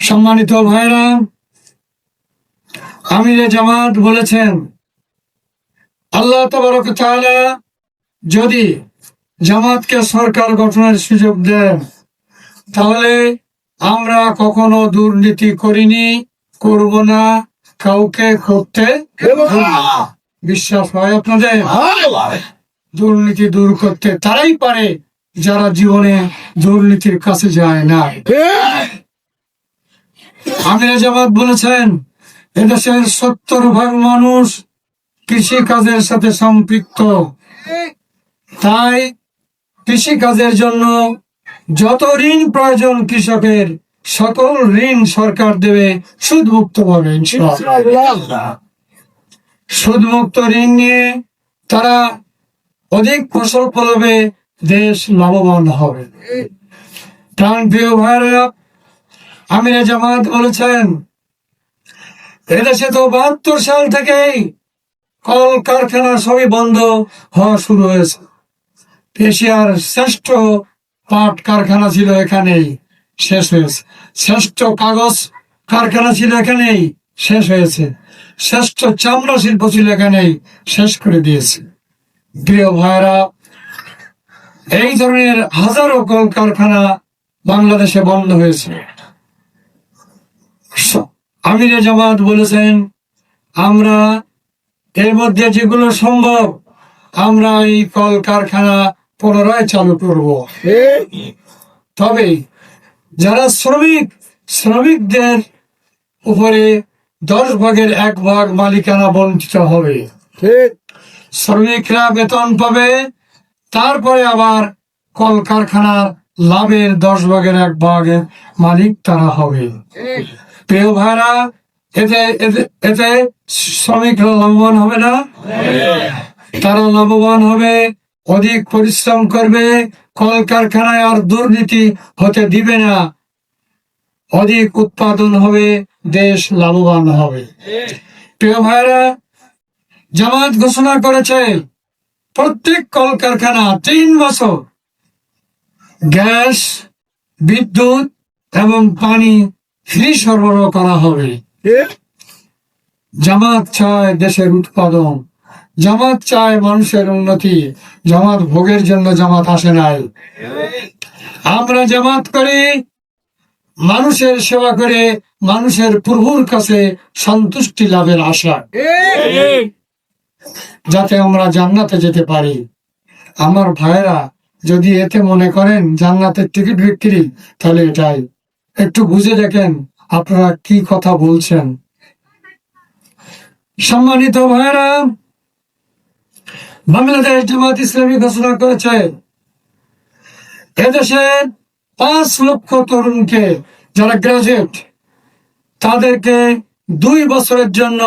সম্মানিত ভাইরা, আমিরে জামাত বলেছেন, আল্লাহ তাবারক ওয়া তাআলা যদি জামাতকে সরকার গঠনের সুযোগ দেন, তাহলে আমরা কখনো দুর্নীতি করিনি, করব না, কাউকে করতে দেব না। বিশ্বাস হয় আপনাদের? দুর্নীতি দূর করতে তারাই পারে যারা জীবনে দুর্নীতির কাছে যায় না। আমিরে জামাত বলেছেন, এদেশের 70% মানুষ কৃষি কাজের সাথে সম্পৃক্ত। তাই কৃষি কাজের জন্য যত ঋণ প্রয়োজন কৃষকের, সকল ঋণ সরকার দেবে সুদমুক্ত ভাবে। সুদমুক্ত ঋণ নিয়ে তারা অধিক ফসল ফলাবে, দেশ লাভবান হবে। প্রাণপ্রিয় ভাইরা, আমিরে জামাত বলেছেন, এদেশে তো 72 সাল থেকেই কল কারখানা সবই বন্ধ হওয়া শুরু হয়েছে। এশিয়ার শ্রেষ্ঠ পাট কারখানা ছিল এখানেই, শেষ হয়েছে। শ্রেষ্ঠ কাগজ কারখানা ছিল এখানেই, শেষ হয়েছে। শ্রেষ্ঠ চামড়া শিল্প ছিল এখানেই, শেষ করে দিয়েছে। প্রিয় ভাইরা, এই ধরনের হাজারো কল কারখানা বাংলাদেশে বন্ধ হয়েছে। আমিরে জামাত বলেছেন, আমরা এর মধ্যে যেগুলো সম্ভব আমরা এই কল কারখানা পুনরায় চালু করব। তবে যারা শ্রমিকদের উপরে 10/1 মালিকানা বঞ্চিত হবে। শ্রমিকরা বেতন পাবে, তারপরে আবার কল কারখানার লাভের 10/1 মালিক তারা হবে। প্রিয় ভাইরা, এতে শ্রমিকরা লাভবান হবে না? তারা লাভবান হবে, অধিক পরিশ্রম করবে, কল কারখানায় আর দুর্নীতি হতে দিবে না, অধিক উৎপাদন হবে, দেশ লাভবান হবে। প্রিয় ভাইরা, জামাত ঘোষণা করেছে প্রত্যেক কল কারখানা 3 বছর গ্যাস, বিদ্যুৎ এবং পানি ফ্রি সরবরাহ করা হবে। জামাত চায় দেশের উৎপাদন, জামাত চায় মানুষের উন্নতি। জামাত ভোগের জন্য জামাত আসে নাই। আমরা জামাত করি মানুষের সেবা করে, মানুষের প্রভুর কাছে সন্তুষ্টি লাভের আশা, যাতে আমরা জান্নাতে যেতে পারি। আমার ভাইরা, যদি এতে মনে করেন জান্নাতের টিকিট বিক্রি, তাহলে এটাই। একটু বুঝে দেখেন আপনারা কি কথা বলছেন। সম্মানিত ভাইরা, বাংলাদেশ জামাত ইসলামী ঘোষণা করেছে এদেশের 5 লক্ষ তরুণকে, যারা গ্রাজুয়েট, তাদেরকে 2 বছরের জন্য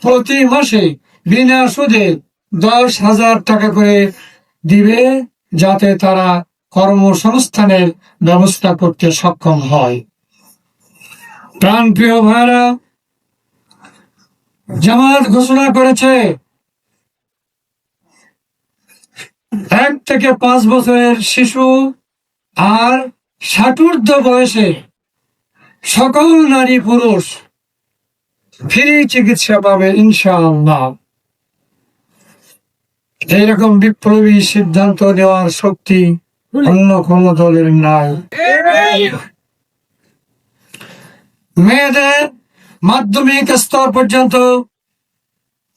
প্রতি মাসে বিনা সুদে 10,000 টাকা করে দিবে, যাতে তারা কর্মসংস্থানের ব্যবস্থা করতে সক্ষম হয়। প্রাণপ্রিয় ভাইরা, জামাত ঘোষণা করেছে 1 থেকে 5 বছরের শিশু আর 60 বয়সে সকল নারী পুরুষ ফ্রি চিকিৎসা পাবে ইনশাআল্লাহ। এইরকম বিপ্লবী সিদ্ধান্ত নেওয়ার শক্তি অন্য কোন দলের নাই। মেয়েদের মাধ্যমিক স্তর পর্যন্ত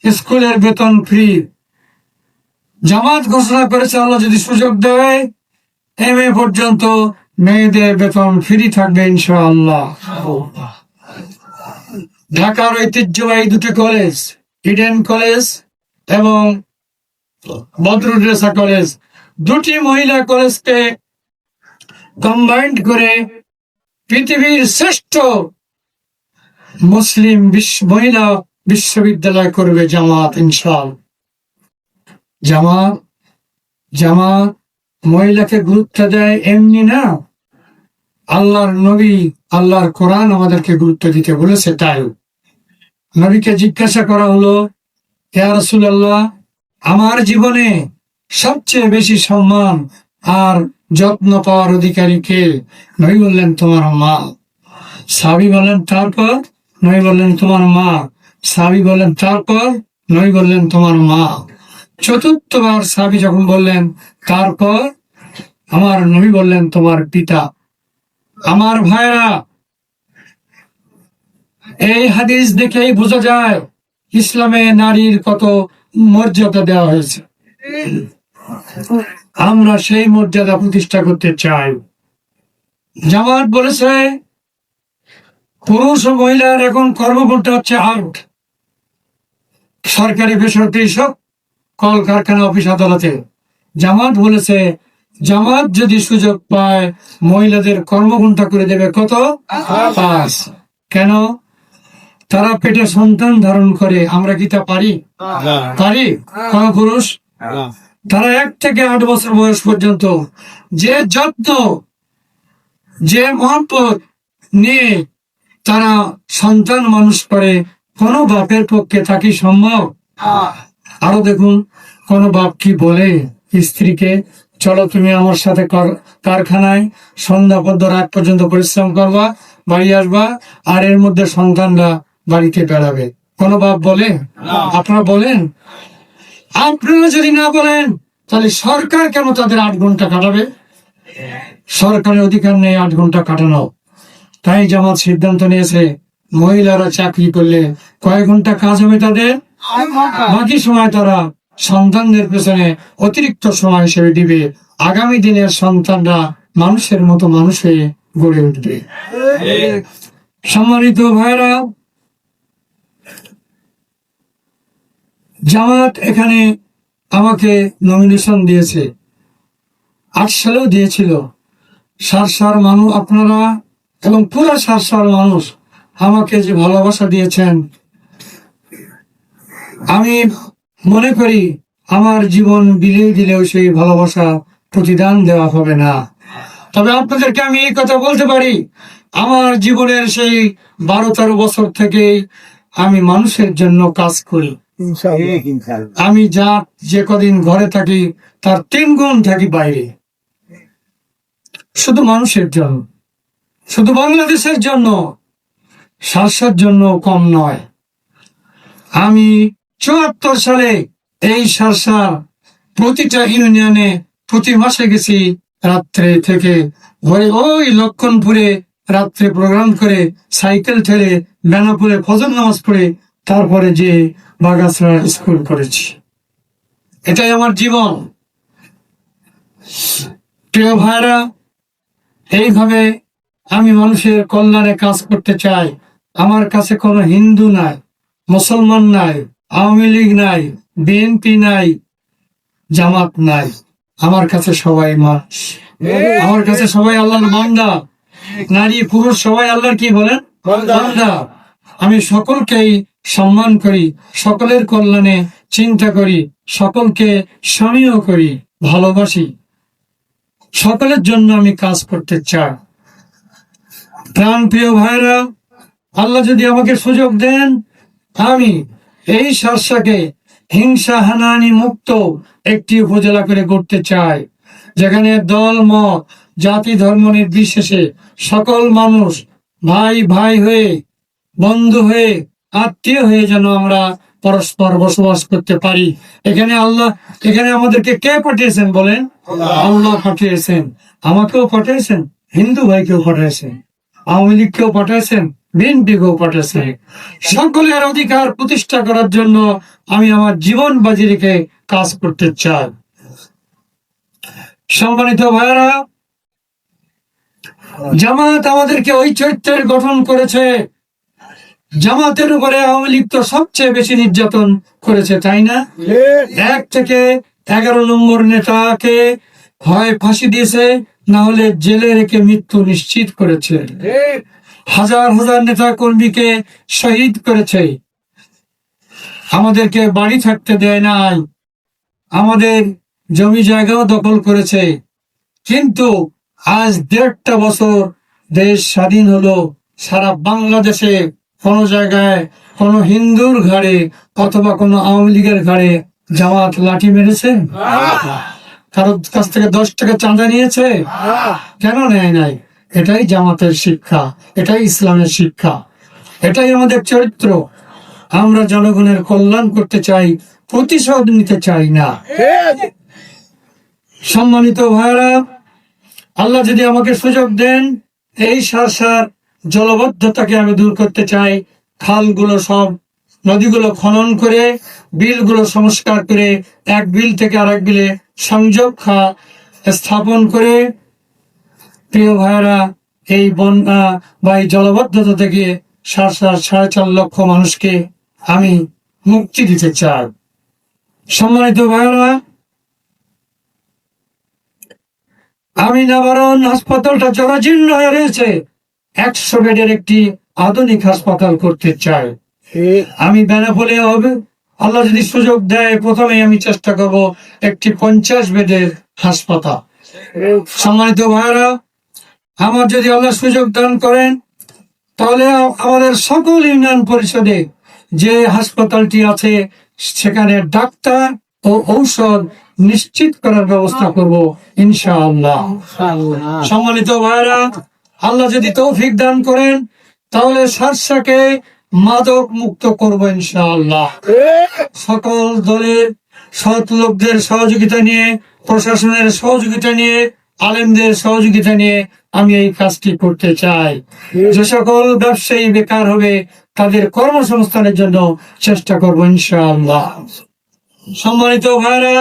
স্কুলের বেতন ফ্রি। জামাত ঘোষণা করেছে, আল্লাহ যদি সুযোগ দেয়, MA পর্যন্ত মেয়েদের বেতন ফ্রি থাকবে ইনশাআল্লাহ। ঢাকার ঐতিহ্যবাহী 2টি কলেজ, ইডেন কলেজ এবং বদরুন্নেসা কলেজ, 2টি মহিলা কলেজকে কম্বাইন্ড করে পৃথিবীর শ্রেষ্ঠ মুসলিম মহিলা বিশ্ববিদ্যালয় করবে জামাত ইনশাআল্লাহ। জামাত মহিলাকে গুরুত্ব দেয় এমনি না, আল্লাহর নবী, আল্লাহর কোরআন আমাদেরকে গুরুত্ব দিতে বলেছে। তাই নবীকে জিজ্ঞাসা করা হলো, ইয়া রাসূলুল্লাহ, আমার জীবনে সবচেয়ে বেশি সম্মান আর যত্ন পাওয়ার অধিকারী কে? নবী বললেন, তোমার মা। সাহাবী বললেন তারপর? নবী বললেন তোমার মা। সাহাবী বললেন তারপর? নবী বললেন তোমার মা। চতুর্থবার সাহাবী যখন বললেন তারপর, আমার নবী বললেন তোমার পিতা। আমার ভাইরা, এই হাদিস দেখেই বোঝা যায় ইসলামে নারীর কত মর্যাদা দেওয়া হয়েছে। আমরা সেই মর্যাদা প্রতিষ্ঠা করতে চাই। জামাত বলেছে পুরুষ ও মহিলার এখন কর্মঘণ্টা হচ্ছে ৮, সরকারি বেসরকারি সব কলকারখানা অফিস আদালতে। জামাত বলেছে জামাত যদি সুযোগ পায় মহিলাদের কর্মঘণ্টা করে দেবে কত? ৫। কেন? তারা পেটে সন্তান ধারণ করে, আমরা কি তা পারি? পারি? কোন পুরুষ? তারা ১ থেকে ৮ বছর বয়স পর্যন্ত যে যত্ন, যে মহব্বত নিয়ে তারা সন্তান মানুষ করে, কোন বাপের পক্ষে তা কি সম্ভব? আরো দেখুন, কোন বাপ কি বলে স্ত্রীকে, চলো তুমি আমার সাথে কারখানায় সন্ধ্যা পর্যন্ত রাত পর্যন্ত পরিশ্রম করবা, বাড়ি আসবা, আর এর মধ্যে সন্তানরা বাড়িতে বেড়াবে? কোন বাপ বলে? আপনারা বলেন? আপনারা যদি না বলেন তাহলে সরকার কেন তাদের ৮ ঘন্টা কাটাবে? সরকারের অধিকার নেই ৮ ঘন্টা কাটানো। তাই জামাত সিদ্ধান্ত নিয়েছে মহিলারা চাকরি করলে কয় ঘন্টা কাজ হবে তাদের? বাকি সময় তারা সন্তানদের পেছনে অতিরিক্ত সময় হিসেবে দিবে। আগামী দিনের সন্তানরা মানুষের মতো মানুষ হয়ে গড়ে উঠবে। সম্মানিত ভাইরা, জামাত এখানে আমাকে নমিনেশন দিয়েছে, ৮ সালেও দিয়েছিল। সারসার মানুষ আপনারা এবং পুরা সারসার মানুষ আমাকে যে ভালোবাসা দিয়েছেন, আমি মনে করি আমার জীবন বিলিয়ে দিলেও সেই ভালোবাসা প্রতিদান দেওয়া হবে না। তবে আপনাদেরকে আমি এই কথা বলতে পারি, আমার জীবনের সেই ১২-১৩ বছর থেকে আমি মানুষের জন্য কাজ করি। আমি যে কদিন ঘরে থাকি তার ৩ গুণ থাকি বাইরে, শুধু মানুষের জন্য, শুধু বাংলাদেশের জন্য, সারসার জন্য কম নয়। আমি ৭৪ সালে এই সারসার প্রতিটা ইউনিয়নে প্রতি মাসে গেছি, রাত্রে থেকে ওই লক্ষণপুরে রাত্রে প্রোগ্রাম করে, সাইকেল ঠেলে বেনাপুরে ফজর নামাজ পড়ে তারপরে যে বাগাছড়া স্কুল করেছি। এটাই আমার জীবন। প্রিয় ভাইরা, এইভাবে আমি মানুষের কল্যাণে কাজ করতে চাই। আমার কাছে কোনো হিন্দু নাই, মুসলমান নাই, আওয়ামী লীগ নাই, বিএনপি নাই, জামাত নাই। আমার কাছে সবাই মানুষ, আমার কাছে সবাই আল্লাহর বান্দা। নারী পুরুষ সবাই আল্লাহর কি বলেন? বান্দা। আমি সকলকেই সম্মান করি, সকলের কল্যাণে চিন্তা করি, সকলকে স্বামীও করি, ভালোবাসি, সকলের জন্য আমি কাজ করতে চাই। প্রাণ প্রিয় ভাইরা, আল্লাহ যদি আমাকে সুযোগ দেন, আমি এই সারসাকে হিংসা হানাহানি মুক্ত একটি উপজেলা করে গড়তে চাই, যেখানে দল মত জাতি ধর্ম নির্বিশেষে সকল মানুষ ভাই ভাই হয়ে, বন্ধু হয়ে, আত্মীয় হয়ে যেন আমরা পরস্পর বসবাস করতে পারি। এখানে আমাদেরকে কে পাঠিয়েছেন বলেন? আল্লাহ পাঠিয়েছেন। আমাকেও পাঠিয়েছেন, হিন্দু ভাইকেও পাঠিয়েছেন, আওয়ামী লীগকেও পাঠিয়েছেন, বিএনপিকেও পাঠিয়েছেন। সকলের অধিকার প্রতিষ্ঠা করার জন্য আমি আমার জীবন বাজি রেখে কাজ করতে চাই। সম্মানিত ভাইরা, জামাত আমাদেরকে ওই চরিত্রের গঠন করেছে। জামাতের উপরে আওয়ামী লীগ তো সবচেয়ে বেশি নির্যাতন করেছে, তাই না? ১ থেকে ১১ নম্বর নেতাকে হয় ফাঁসি দিয়েছে, না হলে জেলে রেখে মৃত্যু নিশ্চিত করেছে। হাজার হাজার নেতা কর্মীকে শহীদ করেছে। আমাদেরকে বাড়ি থাকতে দেয় নাই, আমাদের জমি জায়গাও দখল করেছে। কিন্তু আজ ১.৫টা বছর দেশ স্বাধীন হলো, সারা বাংলাদেশে কোন জায়গায় কোন হিন্দুর ঘাড়ে অথবা কোন আওয়ামী লীগের ঘাড়ে জামাত লাঠি মেরেছে? কারোর কাছ থেকে ১০ টাকা চাঁদা নিয়েছে? কেন নেয় নাই? এটাই জামাতের শিক্ষা, এটাই ইসলামের শিক্ষা, এটাই আমাদের চরিত্র। আমরা জনগণের কল্যাণ করতে চাই, প্রতিশোধ নিতে চাই না। সম্মানিত ভাইরা, আল্লাহ যদি আমাকে সুযোগ দেন, এই সারসার জলবদ্ধতাকে আমি দূর করতে চাই। খালগুলো সব, নদীগুলো খনন করে, বিলগুলো সংস্কার করে, এক বিল থেকে আরেক বিলে সংযোগ স্থাপন করে, প্রিয় ভাইরা, এই বন্যা বা এই জলবদ্ধতা থেকে সারসার 4.5 লক্ষ মানুষকে আমি মুক্তি দিতে চাই। সম্মানিত ভাইরা, আমি নাবারণ হাসপাতালটা জরাজীর্ণ হয়ে রয়েছে, 100 বেডের একটি আধুনিক হাসপাতাল করতে চাই। আমি বেনাপোলে হবে, আল্লাহ যদি সুযোগ দেয়, প্রথমে আমি চেষ্টা করব একটি 50 বেডের হাসপাতাল। সম্মানিত ভাইরা, আমার যদি আল্লাহ সুযোগ দান করেন, তাহলে আমাদের সকল ইউনিয়ন পরিষদে যে হাসপাতালটি আছে সেখানে ডাক্তার ও ঔষধ নিশ্চিত করার ব্যবস্থা করব ইনশাআল্লাহ। সম্মানিত ভাইরা, আল্লাহ যদি তৌফিক দান করেন, তাহলে সারসাকে মাদক মুক্ত করব ইনশাআল্লাহ। সকল দলের সৎ লোকদের সহযোগিতা নিয়ে, প্রশাসনের সহযোগিতা নিয়ে, আলেমদের সহযোগিতা নিয়ে আমি এই কাজটি করতে চাই। যে সকল ব্যবসায়ী বেকার হবে, তাদের কর্মসংস্থানের জন্য চেষ্টা করব ইনশাআল্লাহ। সম্মানিত ভাইরা,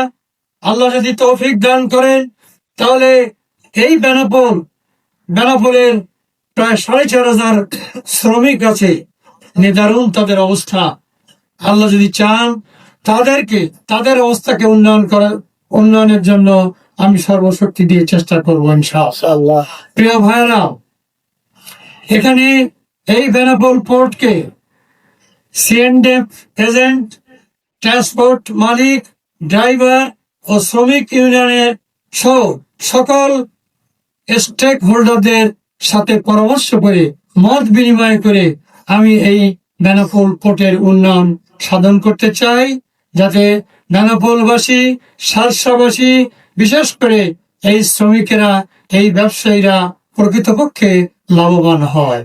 আল্লাহ যদি তৌফিক দান করেন, তাহলে এই বেনাপোলের প্রায় 4,500 শ্রমিক আছে, নিদারুণ তাদের অবস্থা। আল্লাহ যদি চান, তাদের অবস্থাকে উন্নয়নের জন্য আমি সর্বশক্তি দিয়ে চেষ্টা করবো ইনশাআল্লাহ। প্রিয় ভাইরা, এখানে এই বেনাপোল পোর্টকে সিএনডেফ এজেন্ট, ট্রান্সপোর্ট মালিক, ড্রাইভার ও শ্রমিক ইউনিয়নের সহ সকল স্টেক হোল্ডারদের সাথে পরামর্শ করে, মত বিনিময় করে আমি এই বেনাপোল পোর্টের উন্নয়ন সাধন করতে চাই, যাতে বেনাপোলবাসী, সারসাবাসী, বিশেষ করে এই শ্রমিকেরা, এই ব্যবসায়ীরা প্রকৃতপক্ষে লাভবান হয়।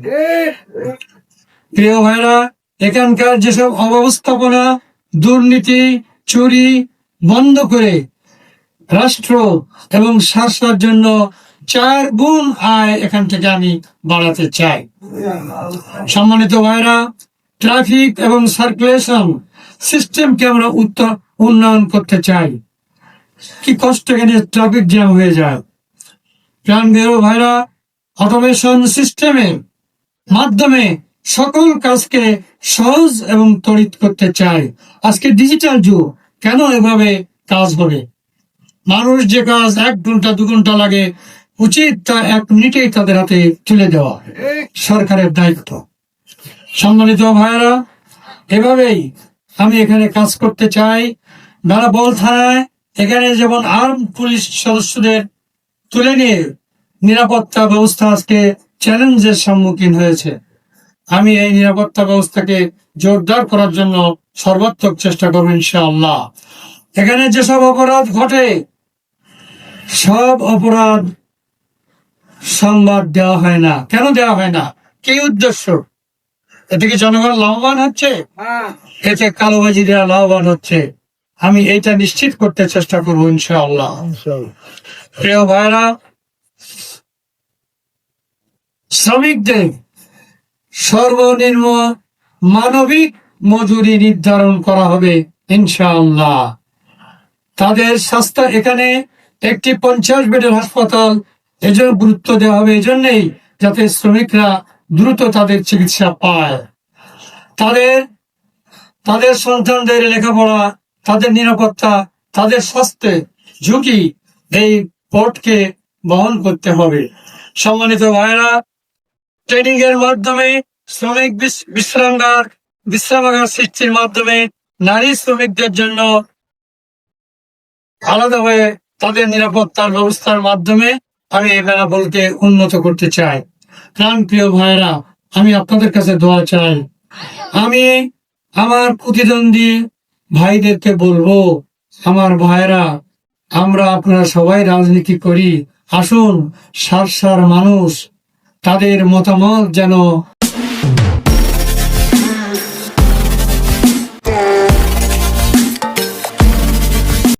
প্রিয় ভাইরা, এখানকার যেসব অব্যবস্থাপনা, দুর্নীতি, চুরি বন্ধ করে রাষ্ট্র এবং সারসার জন্য 4 গুণ আয় এখান থেকে আমি বাড়াতে চাই। সম্মানিত ভাইরা, ট্রাফিক এবং সার্কুলেশন সিস্টেমকে আমরা উন্নয়ন করতে চাই। কি কষ্ট এখানে ট্রাফিক জ্যাম হয়ে যায়। প্রিয় ভাইরা, অটোমেশন সিস্টেমের মাধ্যমে সকল কাজকে সহজ এবং ত্বরিত করতে চাই। আজকে ডিজিটাল যুগ, কেন এভাবে কাজ হবে? মানুষ যে কাজ 1 ঘন্টা 2 ঘন্টা লাগে, উচিত তা 1 মিনিটেই তাদের হাতে তুলে দেওয়া সরকারের দায়িত্ব। সম্মানিত ভাইয়েরা, এভাবেই আমি এখানে কাজ করতে চাই। বেনাপোল থানায় এখানে যেমন আর্ম পুলিশ সদস্যদের তুলে নিয়ে নিরাপত্তা ব্যবস্থা আজকে চ্যালেঞ্জের সম্মুখীন হয়েছে। আমি এই নিরাপত্তা ব্যবস্থাকে জোরদার করার জন্য সর্বাত্মক চেষ্টা করবো ইনশাআল্লাহ। এখানে যেসব অপরাধ ঘটে, সব অপরাধ সংবাদ দেওয়া হয় না। কেন দেওয়া হয় না? কি উদ্দেশ্য? এতে কি জনগণ লাভবান হচ্ছে? এতে কালোবাজিরা লাভবান হচ্ছে। আমি এইটা নিশ্চিত করতে চেষ্টা করবো ইনশাআল্লাহ। প্রিয় ভাইরা, শ্রমিকদের সর্বনিম্ন মানবিক মজুরি নির্ধারণ করা হবে ইনশাআল্লাহ। তাদের স্বাস্থ্য, এখানে একটি 50 বেডের হাসপাতাল এজন্য গুরুত্ব দেওয়া হবে, এজন্যই যাতে শ্রমিকরা দ্রুত তাদের চিকিৎসা পায়। তাদের সন্তানদের লেখাপড়া, তাদের নিরাপত্তা, তাদের স্বাস্থ্যে ঝুঁকি এই পোর্টকে বহন করতে হবে। সম্মানিত ভাইরা, ট্রেনিং এর মাধ্যমে, শ্রমিক বিশ্রামাগার সৃষ্টির মাধ্যমে, নারী শ্রমিকদের জন্য আলাদাভাবে তাদের নিরাপত্তার ব্যবস্থার মাধ্যমে আমি এই বেনাপোলকে উন্নত করতে চাই। প্রাণপ্রিয় ভাইয়েরা, আমি আপনাদের কাছে দোয়া চাই। আমি আমার প্রতিদ্বন্দ্বী ভাইদেরকে বলবো, আমার ভাইয়েরা, আমরা আপনারা সবাই রাজনীতি করি, আসুন সারসার মানুষ তাদের মতামত যেন